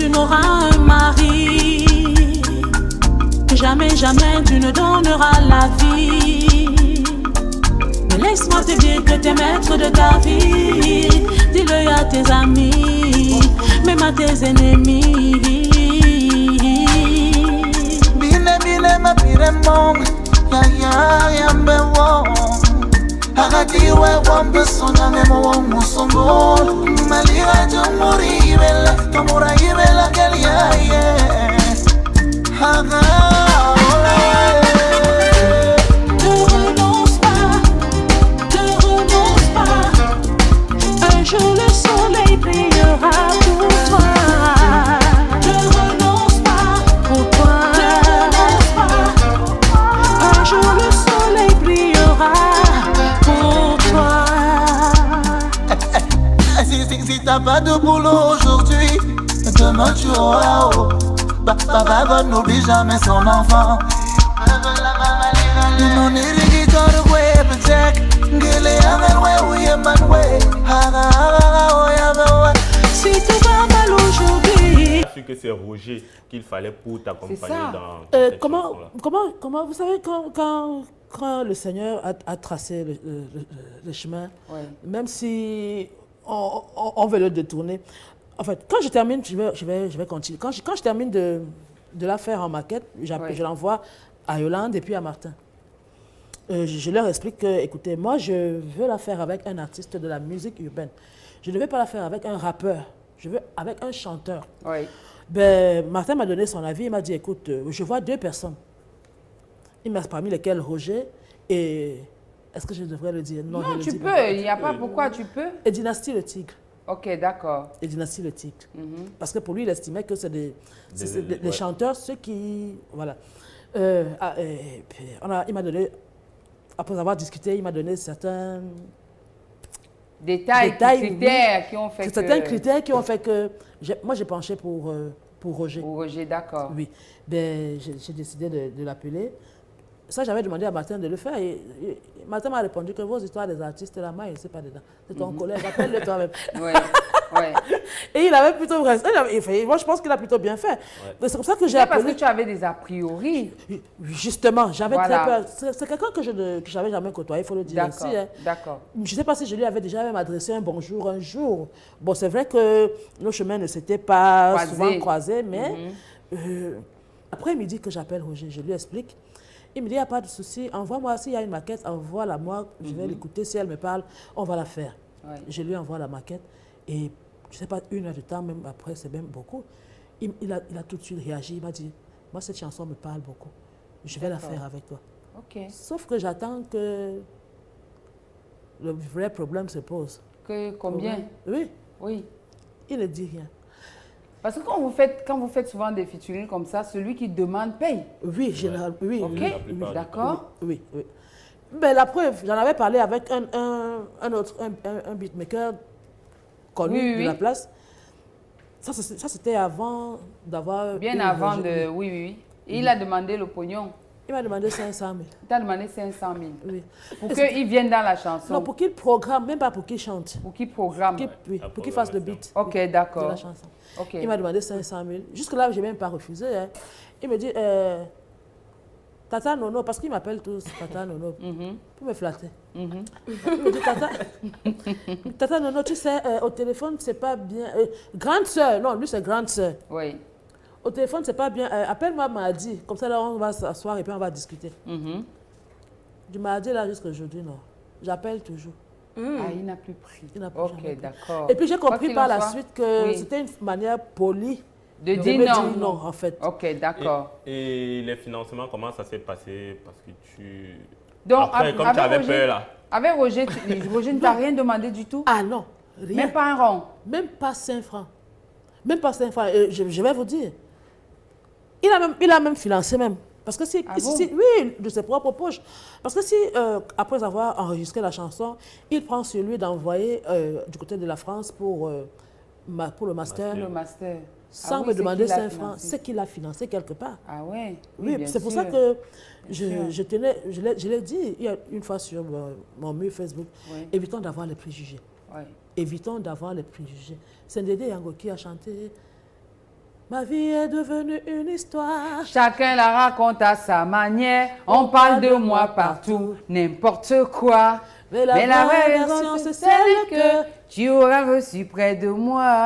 tu n'auras un mari, que jamais, jamais tu ne donneras la vie. Mais laisse-moi te dire que t'es maître de ta vie. Dis-le à tes amis, même à tes ennemis. Bine bine ma pire mong, ya mbewo. Agadiwe wambe sona memo musongo. Malira jumuri ibela, kamura ibela kelia ye. Un jour le soleil brillera pour toi. Ne renonce pas pour toi. Ne renonce pas. Un jour le soleil brillera pour toi. Si t'as pas de boulot aujourd'hui, demain tu auras. Papa n'oublie jamais son enfant. Non si tout va mal aujourd'hui. Je suis que c'est Roger qu'il fallait pour t'accompagner dans comment vous savez quand le Seigneur a tracé le chemin, même si on veut le détourner. En fait, quand je termine, je vais continuer. Quand je termine de la faire en maquette, je l'envoie à Yolande et puis à Martin. Je leur explique que, écoutez, moi, je veux la faire avec un artiste de la musique urbaine. Je ne veux pas la faire avec un rappeur. Je veux avec un chanteur. Oui. Ben, Martin m'a donné son avis. Il m'a dit, écoute, je vois 2 personnes. Il m'a parmi lesquelles Roger et... Est-ce que je devrais le dire? Non, tu peux. Il n'y a pas pourquoi tu peux. Et Dynastie Le Tigre. Ok, d'accord. Et Dynastie Le Tigre. Parce que pour lui, il estimait que c'est des chanteurs, ceux qui... Voilà. Il m'a donné... Après avoir discuté, il m'a donné certains... Détails, critères qui ont fait que... Certains critères qui ont fait que... Moi, j'ai penché pour Roger. Pour Roger, d'accord. Oui. Ben, j'ai décidé de l'appeler. Ça, j'avais demandé à Martin de le faire. Et Martin m'a répondu que vos histoires des artistes, là, moi, je ne sais pas dedans. C'est ton collègue, appelle-le toi-même. Oui, oui. Et il avait plutôt... Moi, je pense qu'il a plutôt bien fait. Ouais. C'est comme ça que j'ai appelé... Parce que tu avais des a priori. Justement, j'avais très peur. C'est quelqu'un que je n'avais jamais côtoyé, il faut le dire aussi. Hein. D'accord. Je ne sais pas si je lui avais déjà même adressé un bonjour un jour. Bon, c'est vrai que nos chemins ne s'étaient pas souvent croisés, mais... après, il me dit que j'appelle Roger, je lui explique. Il me dit, il n'y a pas de souci, envoie-moi, s'il y a une maquette, envoie-la moi, je vais l'écouter, si elle me parle, on va la faire. Ouais. Je lui envoie la maquette et je ne sais pas, 1 heure de temps, même après, c'est même beaucoup. Il a tout de suite réagi, il m'a dit, moi cette chanson me parle beaucoup, je vais la faire avec toi. Okay. Sauf que j'attends que le vrai problème se pose. Que combien? Oui. Oui. Il ne dit rien. Parce que quand vous faites souvent des featuring comme ça, celui qui demande paye. Oui, généralement, oui. Ok, d'accord. Oui. Mais la preuve, j'en avais parlé avec un beatmaker connu de la place. Ça c'était avant d'avoir... Bien avant de... Oui. Et il a demandé le pognon. Il m'a demandé 500 000. Il t'a demandé 500 000. Oui. Pour qu'il vienne dans la chanson. Non, pour qu'il programme, même pas pour qu'il chante. Pour qu'il programme. Pour qu'il fasse le beat. Ok, d'accord. De la chanson. Okay. Il m'a demandé 500 000. Jusque-là, je n'ai même pas refusé. Hein. Il me dit, Tata Nono, parce qu'il m'appelle tous Tata Nono, pour me flatter. Il me dit, Tata Nono, tu sais, au téléphone, c'est pas bien. Grande sœur, non, lui c'est grande sœur. Oui. Au téléphone, c'est pas bien. Appelle-moi mardi, comme ça là, on va s'asseoir et puis on va discuter. Du mardi là jusqu'à aujourd'hui, non. J'appelle toujours. Ah, il n'a plus pris. Ok, d'accord. Et puis j'ai compris par la suite que c'était une manière polie de dire non, en fait. Ok, d'accord. Et les financements, comment ça s'est passé? Parce que tu... Donc, après, comme tu avais peur là. Avec Roger, Roger ne t'a rien demandé du tout? Ah non, rien. Même pas un rond? Même pas 5 francs. Même pas 5 francs. Je vais vous dire. Il a même financé même. Parce que oui, de ses propres poches. Parce que si, après avoir enregistré la chanson, il prend sur lui d'envoyer du côté de la France pour le master. Le master. Sans me demander 5 francs, c'est qu'il a financé quelque part. Ah ouais? Oui, c'est pour ça que je l'ai dit une fois sur mon mur Facebook, évitons d'avoir les préjugés. Évitons d'avoir les préjugés. C'est Ndédé Yango qui a chanté Ma vie est devenue une histoire. Chacun la raconte à sa manière. On parle de moi partout, n'importe quoi. Mais la vraie version, c'est celle que tu auras reçue près de moi.